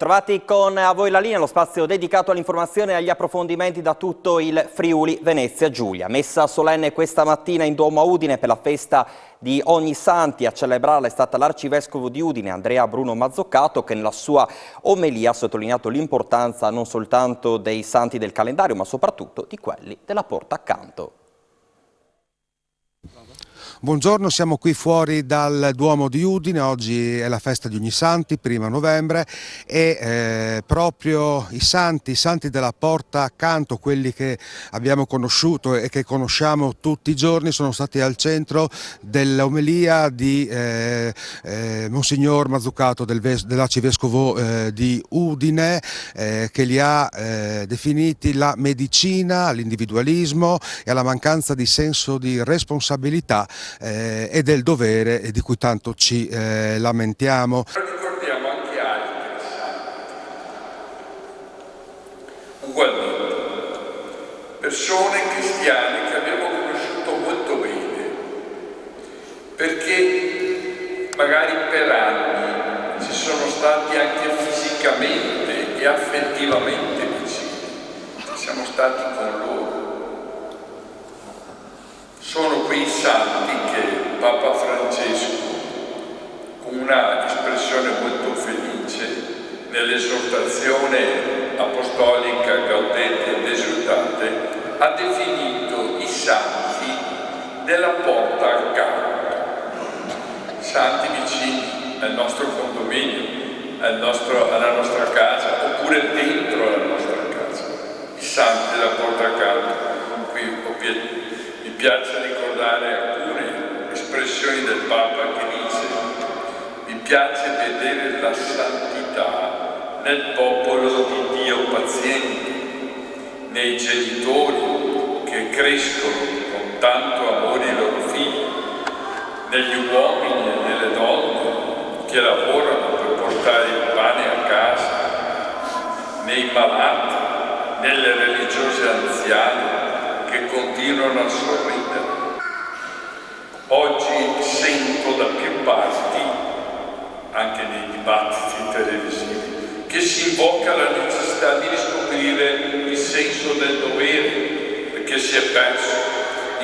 Bentrovati con A Voi la Linea, lo spazio dedicato all'informazione e agli approfondimenti da tutto il Friuli Venezia Giulia. Messa solenne questa mattina in Duomo a Udine per la festa di Ognissanti. A celebrarla è stata l'arcivescovo di Udine, Andrea Bruno Mazzoccato, che nella sua omelia ha sottolineato l'importanza non soltanto dei santi del calendario, ma soprattutto di quelli della porta accanto. Buongiorno, siamo qui fuori dal Duomo di Udine, oggi è la festa di Ognissanti, 1° novembre, e proprio i santi della porta accanto, quelli che abbiamo conosciuto e che conosciamo tutti i giorni, sono stati al centro dell'omelia di Monsignor Mazzoccato, dell'arcivescovo di Udine, che li ha definiti la medicina all'individualismo e alla mancanza di senso di responsabilità e del dovere di cui tanto ci lamentiamo. Ricordiamo anche altri santi, ugualmente, persone cristiane che abbiamo conosciuto molto bene, perché magari per anni ci sono stati anche fisicamente e affettivamente vicini, siamo stati con loro. Sono quei santi che Papa Francesco, con una espressione molto felice, nell'esortazione apostolica Gaudete et Exsultate, ha definito i santi della porta accanto, santi vicini al nostro condominio, alla nostra casa, oppure dentro la nostra casa, i santi della porta accanto. Qui mi piace ricordare alcune espressioni del Papa che dice: mi piace vedere la santità nel popolo di Dio paziente, nei genitori che crescono con tanto amore i loro figli, negli uomini e nelle donne che lavorano per portare il pane a casa, nei malati, nelle religiose anziane che continuano a sorridere. Oggi sento da più parti, anche nei dibattiti televisivi, che si invoca la necessità di riscoprire il senso del dovere, perché si è perso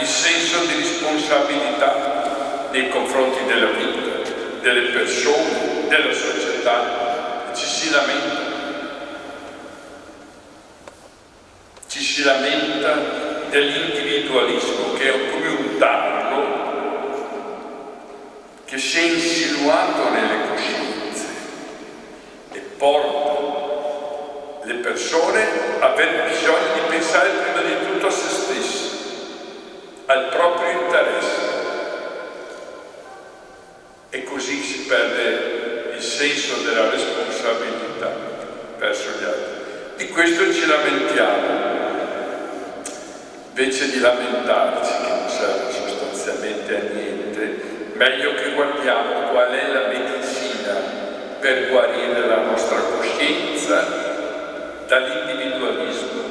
il senso di responsabilità nei confronti della vita, delle persone, della società. Ci si lamenta dell'individualismo, che è come un tarlo che si è insinuato nelle coscienze e porta le persone a aver bisogno di pensare prima di tutto a se stessi, al proprio interesse, e così si perde il senso della responsabilità verso gli altri. Di questo ci lamentiamo. Invece di lamentarci, che non serve sostanzialmente a niente, meglio che guardiamo qual è la medicina per guarire la nostra coscienza dall'individualismo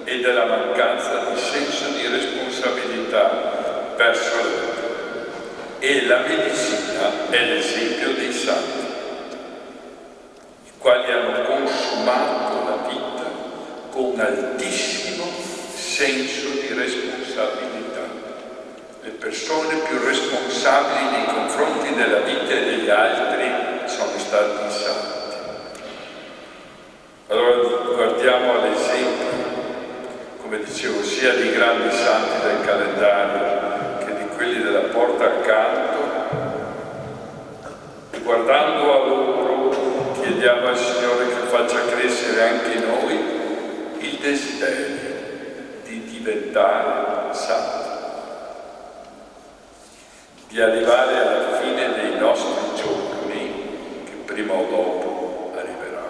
e dalla mancanza di senso di responsabilità verso la vita. E la medicina è l'esempio dei santi, i quali hanno consumato la vita con un altissimo senso di responsabilità. Le persone più responsabili nei confronti della vita e degli altri sono stati i santi. Allora guardiamo all'esempio, come dicevo, sia di grandi santi del calendario che di quelli della porta accanto, e guardando a loro chiediamo al Signore che faccia crescere anche in noi il desiderio di diventare santi, di arrivare alla fine dei nostri giorni, che prima o dopo arriverà,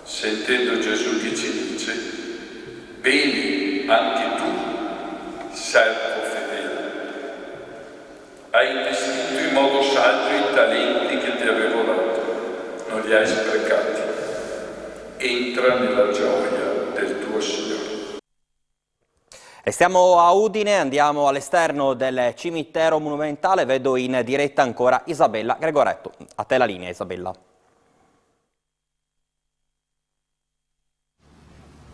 sentendo Gesù che ci dice: bene anche tu, servo fedele, hai investito in modo saggio i talenti che ti avevo dato, non li hai sprecati, entra nella gioia del tuo Signore. E stiamo a Udine, andiamo all'esterno del cimitero monumentale, vedo in diretta ancora Isabella Gregoretto. A te la linea, Isabella.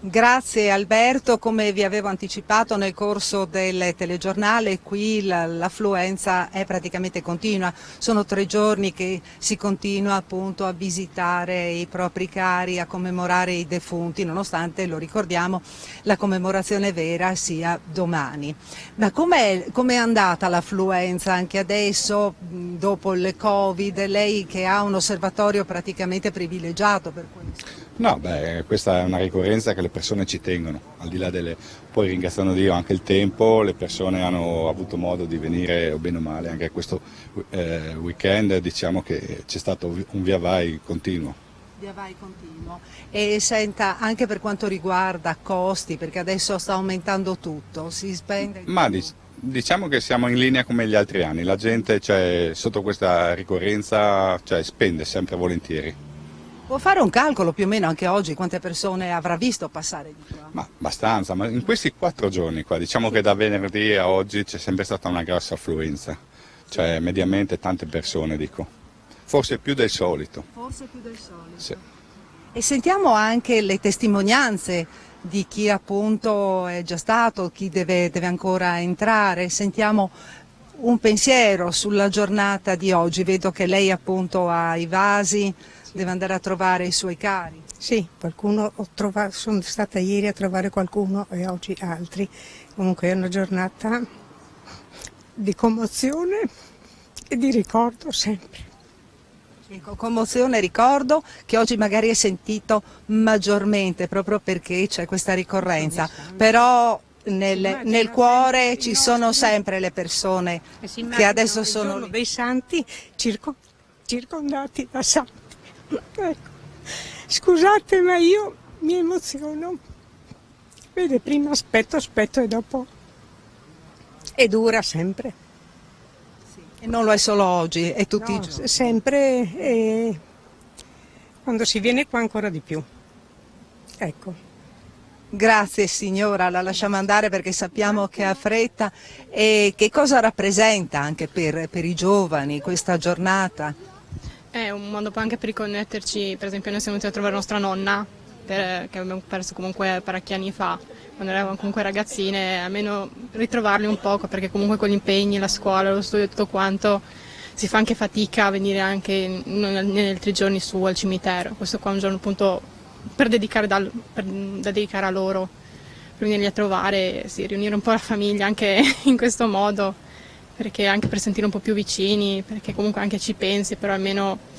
Grazie Alberto, come vi avevo anticipato nel corso del telegiornale, qui l'affluenza è praticamente continua, sono 3 giorni che si continua appunto a visitare i propri cari, a commemorare i defunti, nonostante, lo ricordiamo, la commemorazione vera sia domani. Ma com'è andata l'affluenza anche adesso, dopo il Covid, lei che ha un osservatorio praticamente privilegiato per questo? No, questa è una ricorrenza che le persone ci tengono, al di là poi ringraziando Dio anche il tempo, le persone hanno avuto modo di venire o bene o male, anche questo weekend diciamo che c'è stato un via vai continuo. Via vai continuo. E senta, anche per quanto riguarda costi, perché adesso sta aumentando tutto, si spende... Ma diciamo che siamo in linea come gli altri anni, la gente sotto questa ricorrenza spende sempre volentieri. Può fare un calcolo più o meno anche oggi quante persone avrà visto passare di qua? Ma abbastanza, ma in questi 4 giorni qua, diciamo che da venerdì a oggi c'è sempre stata una grossa affluenza, cioè mediamente tante persone dico, forse più del solito. Forse più del solito. Sì. E sentiamo anche le testimonianze di chi appunto è già stato, chi deve ancora entrare, sentiamo un pensiero sulla giornata di oggi, vedo che lei appunto ha i vasi, deve andare a trovare i suoi cari. Sì, sono stata ieri a trovare qualcuno e oggi altri. Comunque è una giornata di commozione e di ricordo sempre. Ecco, commozione e ricordo che oggi magari è sentito maggiormente proprio perché c'è questa ricorrenza, però nel cuore ci sono sempre le persone che adesso sono... Il giorno dei santi circondati da santi. Ecco. Scusate, ma io mi emoziono. Vede, prima aspetto e dopo. E dura sempre. Sì. E non lo è solo oggi, è tutti i giorni. Sempre, e quando si viene qua ancora di più. Ecco. Grazie signora, la lasciamo andare perché sappiamo che ha fretta. E che cosa rappresenta anche per i giovani questa giornata? È un modo anche per riconnetterci, per esempio noi siamo venuti a trovare nostra nonna, che abbiamo perso comunque parecchi anni fa, quando eravamo comunque ragazzine, almeno ritrovarli un poco, perché comunque con gli impegni, la scuola, lo studio e tutto quanto, si fa anche fatica a venire anche negli altri giorni su al cimitero. Questo qua è un giorno appunto da dedicare a loro, per venirli a trovare, sì, riunire un po' la famiglia anche in questo modo, perché anche per sentire un po' più vicini, perché comunque anche ci pensi, però almeno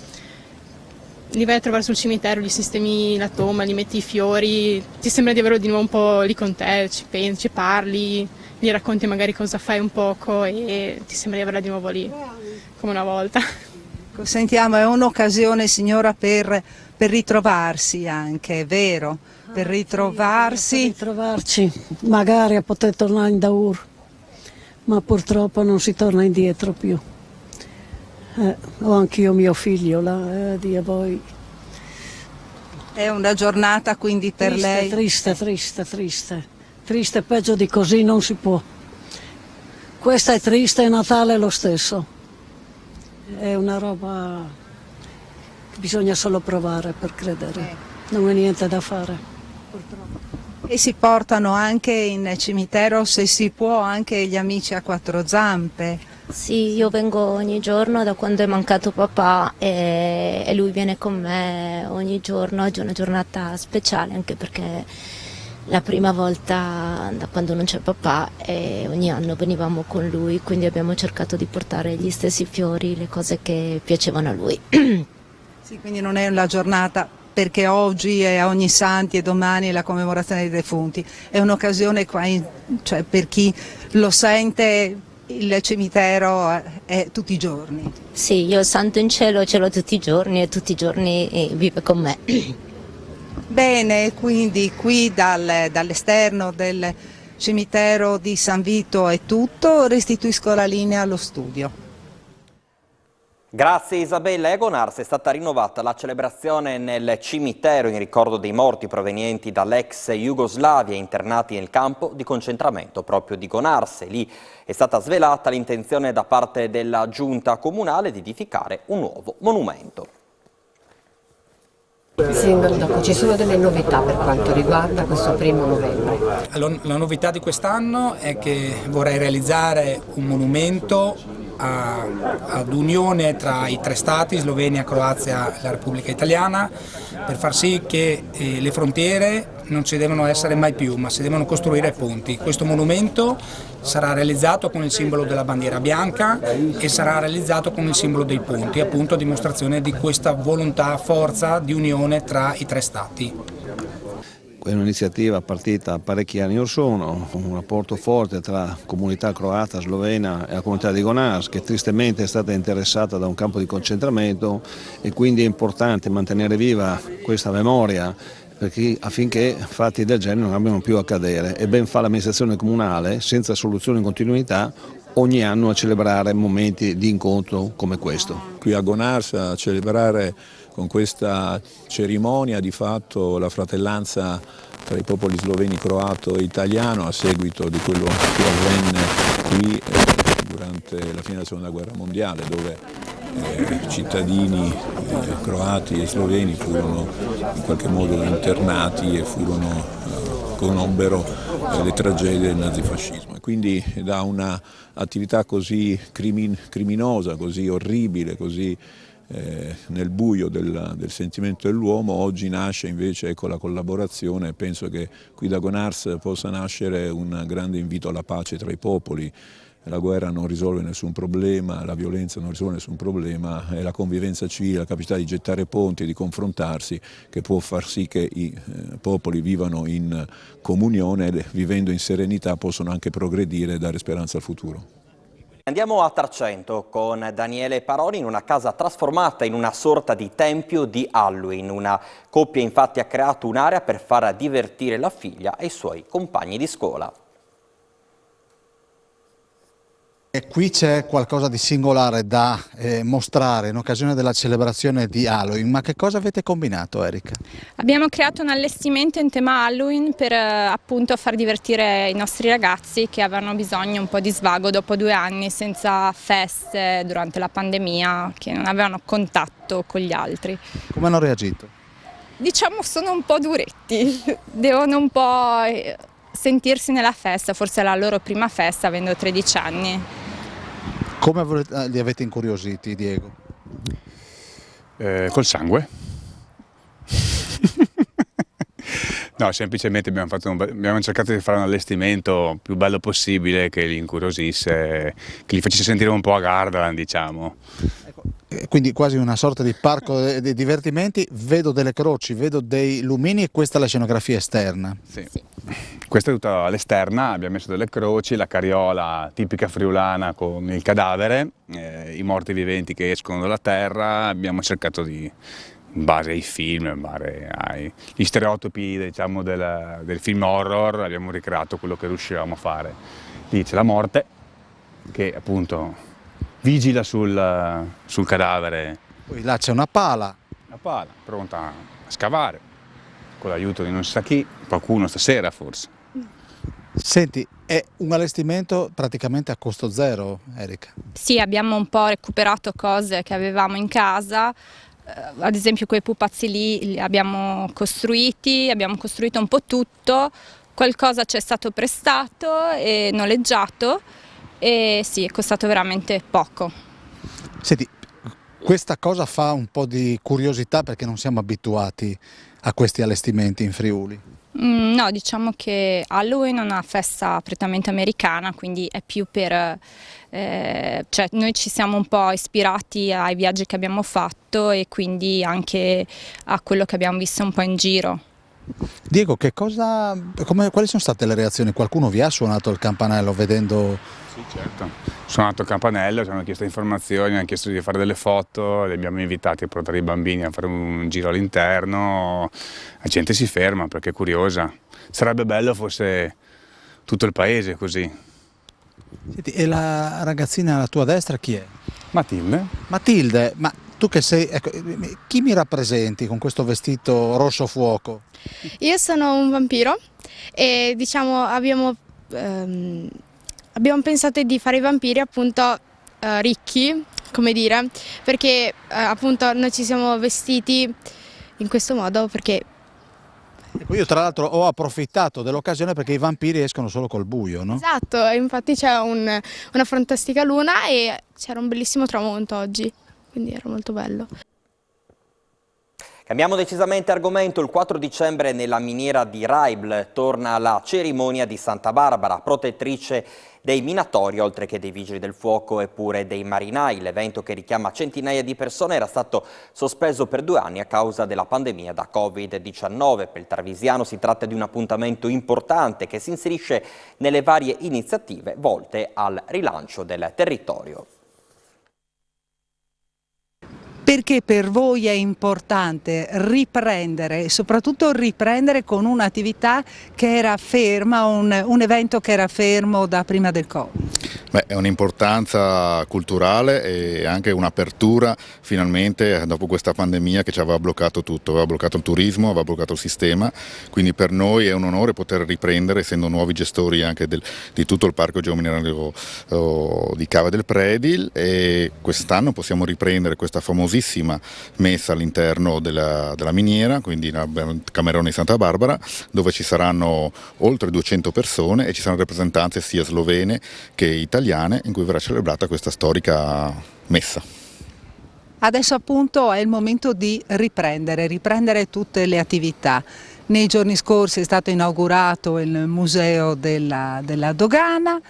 li vai a trovare sul cimitero, gli sistemi la tomba, gli metti i fiori, ti sembra di averlo di nuovo un po' lì con te, ci pensi, ci parli, gli racconti magari cosa fai un poco e ti sembra di averla di nuovo lì, come una volta. Sentiamo, è un'occasione signora per ritrovarsi anche, è vero? Per ritrovarsi. Sì, per ritrovarci, magari a poter tornare in Daur. Ma purtroppo non si torna indietro più. Ho anch'io mio figlio là, Dio voi. È una giornata quindi per lei? Triste, peggio di così non si può. Questa è triste e Natale è lo stesso. È una roba che bisogna solo provare per credere, non è niente da fare, purtroppo. E si portano anche in cimitero, se si può, anche gli amici a 4 zampe. Sì, io vengo ogni giorno da quando è mancato papà e lui viene con me ogni giorno. Oggi è una giornata speciale anche perché la prima volta da quando non c'è papà e ogni anno venivamo con lui, quindi abbiamo cercato di portare gli stessi fiori, le cose che piacevano a lui. Sì, quindi non è una giornata perché oggi è ogni santi e domani è la commemorazione dei defunti, è un'occasione qua, cioè per chi lo sente il cimitero è tutti i giorni. Sì, io il santo in cielo ce l'ho tutti i giorni e tutti i giorni vive con me. Bene, quindi qui dall'esterno del cimitero di San Vito è tutto, restituisco la linea allo studio. Grazie Isabella. Egonars è stata rinnovata la celebrazione nel cimitero in ricordo dei morti provenienti dall'ex Jugoslavia internati nel campo di concentramento proprio di Gonarse. Lì è stata svelata l'intenzione da parte della giunta comunale di edificare un nuovo monumento. Sindaco, ci sono delle novità per quanto riguarda questo 1° novembre? La novità di quest'anno è che vorrei realizzare un monumento ad unione tra i 3 stati, Slovenia, Croazia e la Repubblica Italiana, per far sì che le frontiere non ci devono essere mai più, ma si devono costruire ponti. Questo monumento sarà realizzato con il simbolo della bandiera bianca e sarà realizzato con il simbolo dei ponti, appunto a dimostrazione di questa volontà, forza di unione tra i 3 stati. È un'iniziativa partita parecchi anni or sono, un rapporto forte tra comunità croata, slovena e la comunità di Gonars, che tristemente è stata interessata da un campo di concentramento, e quindi è importante mantenere viva questa memoria affinché fatti del genere non abbiano più a accadere, e ben fa l'amministrazione comunale, senza soluzione in continuità, ogni anno a celebrare momenti di incontro come questo. Qui a Gonars a celebrare con questa cerimonia di fatto la fratellanza tra i popoli sloveni, croato e italiano, a seguito di quello che avvenne qui durante la fine della Seconda Guerra Mondiale, dove cittadini croati e sloveni furono in qualche modo internati e conobbero le tragedie del nazifascismo. E quindi da un'attività così criminosa, così orribile, così nel buio del sentimento dell'uomo, oggi nasce invece la collaborazione, e penso che qui da Gonars possa nascere un grande invito alla pace tra i popoli. La guerra non risolve nessun problema, la violenza non risolve nessun problema, è la convivenza civile, la capacità di gettare ponti e di confrontarsi che può far sì che i popoli vivano in comunione e, vivendo in serenità, possono anche progredire e dare speranza al futuro. Andiamo a Tarcento con Daniele Paroni in una casa trasformata in una sorta di tempio di Halloween. Una coppia infatti ha creato un'area per far divertire la figlia e i suoi compagni di scuola. E qui c'è qualcosa di singolare da mostrare in occasione della celebrazione di Halloween, ma che cosa avete combinato, Erika? Abbiamo creato un allestimento in tema Halloween per appunto far divertire i nostri ragazzi che avevano bisogno un po' di svago dopo 2 anni senza feste durante la pandemia, che non avevano contatto con gli altri. Come hanno reagito? Diciamo sono un po' duretti, devono un po' sentirsi nella festa, forse è la loro prima festa avendo 13 anni. Come li avete incuriositi, Diego? Col sangue. No, semplicemente abbiamo cercato di fare un allestimento più bello possibile, che li incuriosisse, che li facesse sentire un po' a Gardaland, diciamo. Quindi quasi una sorta di parco di divertimenti. Vedo delle croci, vedo dei lumini, e questa è la scenografia esterna. Sì. Questa è tutta l'esterna, abbiamo messo delle croci, la carriola tipica friulana con il cadavere, i morti viventi che escono dalla terra. Abbiamo cercato in base ai film, in base agli stereotipi, diciamo, del film horror, abbiamo ricreato quello che riuscivamo a fare. Lì c'è la morte, che appunto vigila sul cadavere. Poi là c'è una pala. Una pala pronta a scavare, con l'aiuto di non si sa chi, qualcuno stasera forse. Senti, è un allestimento praticamente a costo zero, Erika? Sì, abbiamo un po' recuperato cose che avevamo in casa, ad esempio quei pupazzi lì li abbiamo costruito un po' tutto, qualcosa ci è stato prestato e noleggiato, e sì, è costato veramente poco. Senti, questa cosa fa un po' di curiosità perché non siamo abituati a questi allestimenti in Friuli. No, diciamo che Halloween è una festa prettamente americana, quindi è più per... cioè noi ci siamo un po' ispirati ai viaggi che abbiamo fatto e quindi anche a quello che abbiamo visto un po' in giro. Diego, quali sono state le reazioni? Qualcuno vi ha suonato il campanello vedendo? Sì, certo. Ho suonato il campanello, ci hanno chiesto informazioni, hanno chiesto di fare delle foto, li abbiamo invitati a portare i bambini a fare un giro all'interno. La gente si ferma perché è curiosa. Sarebbe bello fosse tutto il paese così. Senti, e la ragazzina alla tua destra chi è? Matilde. Matilde, ma tu che sei, ecco, chi mi rappresenti con questo vestito rosso fuoco? Io sono un vampiro e diciamo abbiamo pensato di fare i vampiri appunto ricchi, come dire, perché appunto noi ci siamo vestiti in questo modo perché... Io tra l'altro ho approfittato dell'occasione perché i vampiri escono solo col buio, no? Esatto, infatti c'è una fantastica luna e c'era un bellissimo tramonto oggi, quindi era molto bello. Cambiamo decisamente argomento. Il 4 dicembre nella miniera di Raibl torna la cerimonia di Santa Barbara, protettrice dei minatori, oltre che dei vigili del fuoco e pure dei marinai. L'evento, che richiama centinaia di persone, era stato sospeso per 2 anni a causa della pandemia da Covid-19. Per il Tarvisiano si tratta di un appuntamento importante che si inserisce nelle varie iniziative volte al rilancio del territorio. Perché per voi è importante riprendere, e soprattutto riprendere con un'attività che era ferma, un evento che era fermo da prima del Covid? Beh, è un'importanza culturale e anche un'apertura finalmente dopo questa pandemia che ci aveva bloccato tutto, aveva bloccato il turismo, aveva bloccato il sistema, quindi per noi è un onore poter riprendere, essendo nuovi gestori anche di tutto il parco geominerario di Cava del Predil, e quest'anno possiamo riprendere questa famosissima messa all'interno della miniera, quindi il Camerone di Santa Barbara, dove ci saranno oltre 200 persone e ci saranno rappresentanze sia slovene che italiane, in cui verrà celebrata questa storica messa. Adesso appunto è il momento di riprendere tutte le attività. Nei giorni scorsi è stato inaugurato il Museo della Dogana.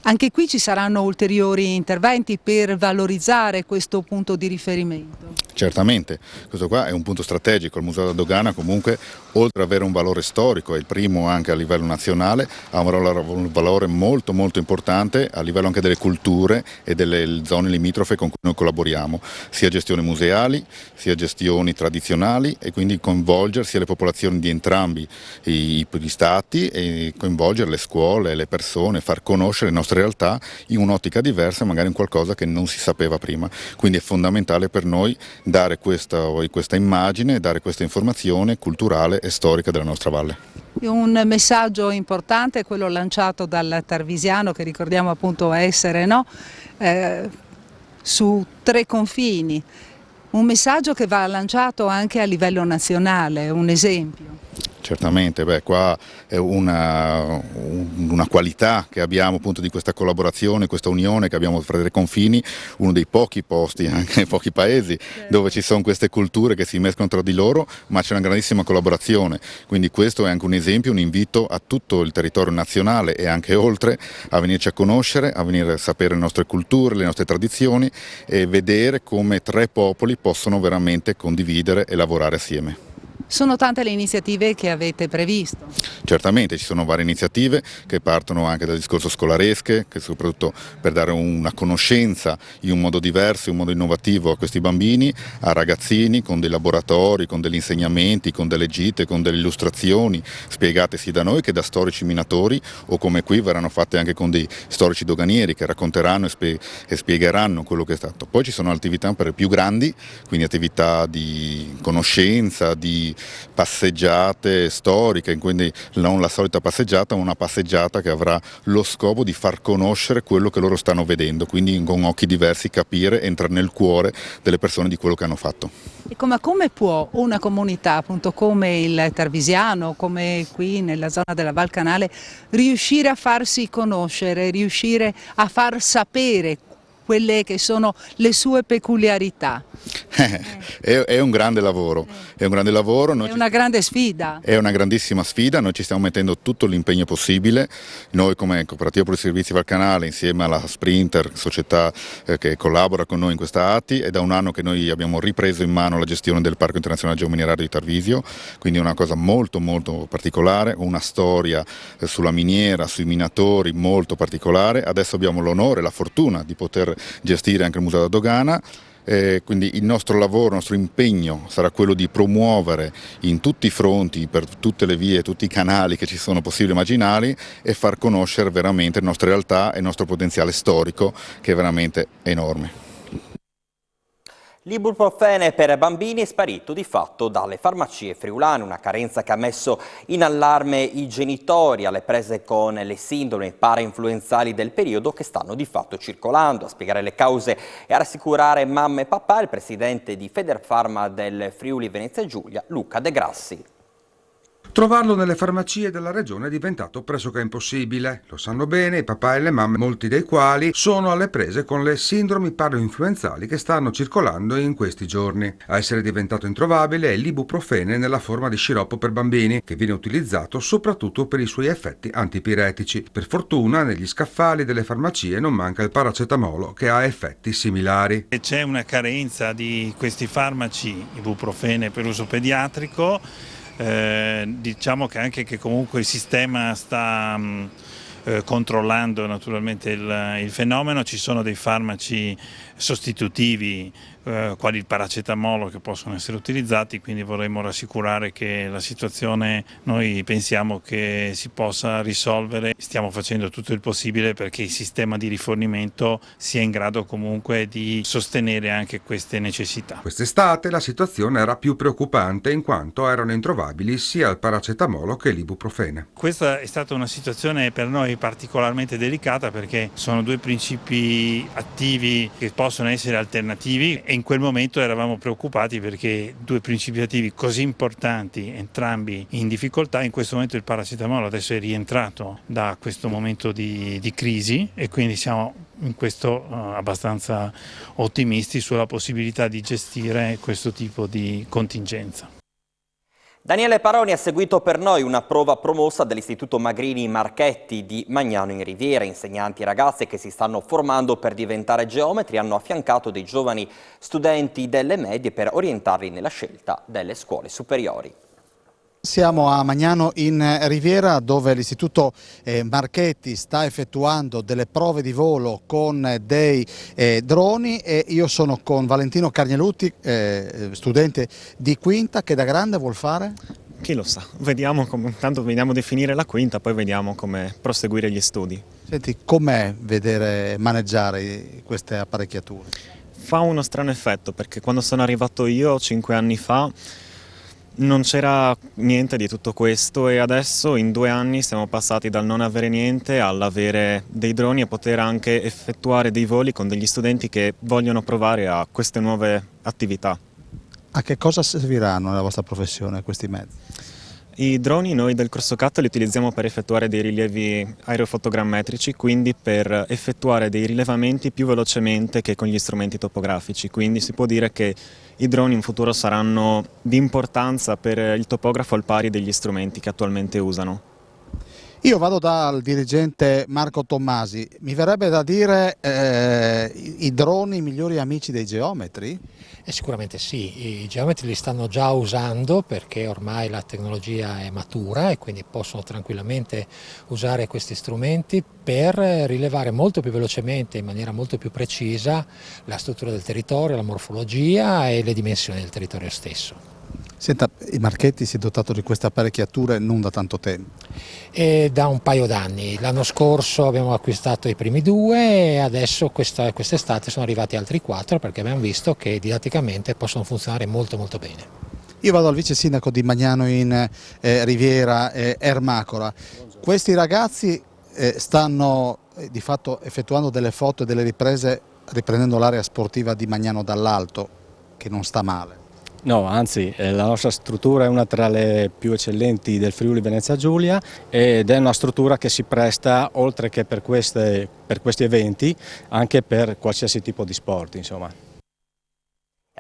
Anche qui ci saranno ulteriori interventi per valorizzare questo punto di riferimento? Certamente, questo qua è un punto strategico. Il Museo della Dogana comunque, oltre ad avere un valore storico, è il primo anche a livello nazionale, ha un valore molto importante a livello anche delle culture e delle zone limitrofe con cui noi collaboriamo, sia gestioni museali, sia gestioni tradizionali, e quindi coinvolgere sia le popolazioni di entrambi gli stati e coinvolgere le scuole, le persone, far conoscere le nostre realtà in un'ottica diversa, magari in qualcosa che non si sapeva prima. Quindi è fondamentale per noi dare questa immagine, dare questa informazione culturale e storica della nostra valle. Un messaggio importante è quello lanciato dal Tarvisiano, che ricordiamo appunto essere su 3 confini. Un messaggio che va lanciato anche a livello nazionale, un esempio. Certamente, qua è una qualità che abbiamo appunto di questa collaborazione, questa unione che abbiamo fra i 3 confini, uno dei pochi posti, anche nei pochi paesi, dove ci sono queste culture che si mescolano tra di loro, ma c'è una grandissima collaborazione. Quindi questo è anche un esempio, un invito a tutto il territorio nazionale e anche oltre a venirci a conoscere, a venire a sapere le nostre culture, le nostre tradizioni e vedere come 3 popoli possono veramente condividere e lavorare assieme. Sono tante le iniziative che avete previsto? Certamente, ci sono varie iniziative che partono anche dal discorso scolaresche, che soprattutto per dare una conoscenza in un modo diverso, in un modo innovativo a questi bambini, a ragazzini, con dei laboratori, con degli insegnamenti, con delle gite, con delle illustrazioni spiegate sia da noi che da storici minatori, o come qui verranno fatte anche con dei storici doganieri che racconteranno e spiegheranno quello che è stato. Poi ci sono attività per più grandi, quindi attività di conoscenza, di passeggiate storiche, quindi non la solita passeggiata, ma una passeggiata che avrà lo scopo di far conoscere quello che loro stanno vedendo, quindi con occhi diversi capire, entrare nel cuore delle persone di quello che hanno fatto. E come può una comunità appunto come il Tarvisiano, come qui nella zona della Val Canale, riuscire a farsi conoscere, riuscire a far sapere quelle che sono le sue peculiarità? È un grande lavoro, è un grande lavoro. È una grande sfida. È una grandissima sfida, noi ci stiamo mettendo tutto l'impegno possibile. Noi come Cooperativa per i Servizi Val Canale, insieme alla Sprinter, società che collabora con noi in questa ATI, è da un anno che noi abbiamo ripreso in mano la gestione del Parco Internazionale Geominerario di Tarvisio, quindi è una cosa molto particolare, una storia sulla miniera, sui minatori molto particolare. Adesso abbiamo l'onore e la fortuna di poter gestire anche il Museo della Dogana. Quindi il nostro lavoro, il nostro impegno sarà quello di promuovere in tutti i fronti, per tutte le vie, tutti i canali che ci sono possibili e immaginari, e far conoscere veramente le nostre realtà e il nostro potenziale storico, che è veramente enorme. L'ibuprofene per bambini è sparito di fatto dalle farmacie friulane, una carenza che ha messo in allarme i genitori alle prese con le sindromi parainfluenzali del periodo che stanno di fatto circolando. A spiegare le cause e a rassicurare mamma e papà il presidente di Federfarma del Friuli Venezia Giulia, Luca De Grassi. Trovarlo nelle farmacie della regione è diventato pressoché impossibile. Lo sanno bene i papà e le mamme, molti dei quali sono alle prese con le sindromi parainfluenzali che stanno circolando in questi giorni. A essere diventato introvabile è l'ibuprofene nella forma di sciroppo per bambini, che viene utilizzato soprattutto per i suoi effetti antipiretici. Per fortuna negli scaffali delle farmacie non manca il paracetamolo, che ha effetti similari. C'è una carenza di questi farmaci, ibuprofene per uso pediatrico. Diciamo che comunque il sistema sta controllando naturalmente il fenomeno. Ci sono dei farmaci sostitutivi quali il paracetamolo che possono essere utilizzati, quindi vorremmo rassicurare che la situazione noi pensiamo che si possa risolvere. Stiamo facendo tutto il possibile perché il sistema di rifornimento sia in grado comunque di sostenere anche queste necessità. Quest'estate la situazione era più preoccupante in quanto erano introvabili sia il paracetamolo che l'ibuprofene. Questa è stata una situazione per noi particolarmente delicata perché sono due principi attivi che possono essere alternativi e in quel momento eravamo preoccupati perché due principi attivi così importanti, entrambi in difficoltà. In questo momento il paracetamolo adesso è rientrato da questo momento di crisi e quindi siamo in questo abbastanza ottimisti sulla possibilità di gestire questo tipo di contingenza. Daniele Paroni ha seguito per noi una prova promossa dell'Istituto Magrini Marchetti di Magnano in Riviera. Insegnanti e ragazze che si stanno formando per diventare geometri hanno affiancato dei giovani studenti delle medie per orientarli nella scelta delle scuole superiori. Siamo a Magnano in Riviera dove l'Istituto Marchetti sta effettuando delle prove di volo con dei droni e io sono con Valentino Carnelutti, studente di quinta, che da grande vuol fare? Chi lo sa, vediamo intanto vediamo di finire la quinta, poi vediamo come proseguire gli studi. Senti, com'è vedere maneggiare queste apparecchiature? Fa uno strano effetto perché quando sono arrivato io 5 anni fa non c'era niente di tutto questo e adesso in 2 anni siamo passati dal non avere niente all'avere dei droni e poter anche effettuare dei voli con degli studenti che vogliono provare a queste nuove attività. A che cosa serviranno nella vostra professione questi mezzi? I droni noi del corso CAT li utilizziamo per effettuare dei rilievi aerofotogrammetrici, quindi per effettuare dei rilevamenti più velocemente che con gli strumenti topografici, quindi si può dire che i droni in futuro saranno di importanza per il topografo al pari degli strumenti che attualmente usano. Io vado dal dirigente Marco Tommasi, mi verrebbe da dire i droni i migliori amici dei geometri? Sicuramente sì, i geometri li stanno già usando perché ormai la tecnologia è matura e quindi possono tranquillamente usare questi strumenti per rilevare molto più velocemente, in maniera molto più precisa, la struttura del territorio, la morfologia e le dimensioni del territorio stesso. Senta, il Marchetti si è dotato di queste apparecchiature non da tanto tempo? Da un paio d'anni, l'anno scorso abbiamo acquistato i primi 2 e adesso quest'estate sono arrivati altri 4 perché abbiamo visto che didatticamente possono funzionare molto bene. Io vado al vice sindaco di Magnano in Riviera, Ermacora. Questi ragazzi stanno di fatto effettuando delle foto e delle riprese riprendendo l'area sportiva di Magnano dall'alto, che non sta male. No, anzi, la nostra struttura è una tra le più eccellenti del Friuli Venezia Giulia ed è una struttura che si presta, oltre che per questi eventi, anche per qualsiasi tipo di sport, insomma.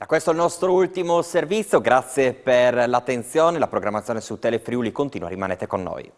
Questo è il nostro ultimo servizio, grazie per l'attenzione, la programmazione su Tele Friuli continua, rimanete con noi.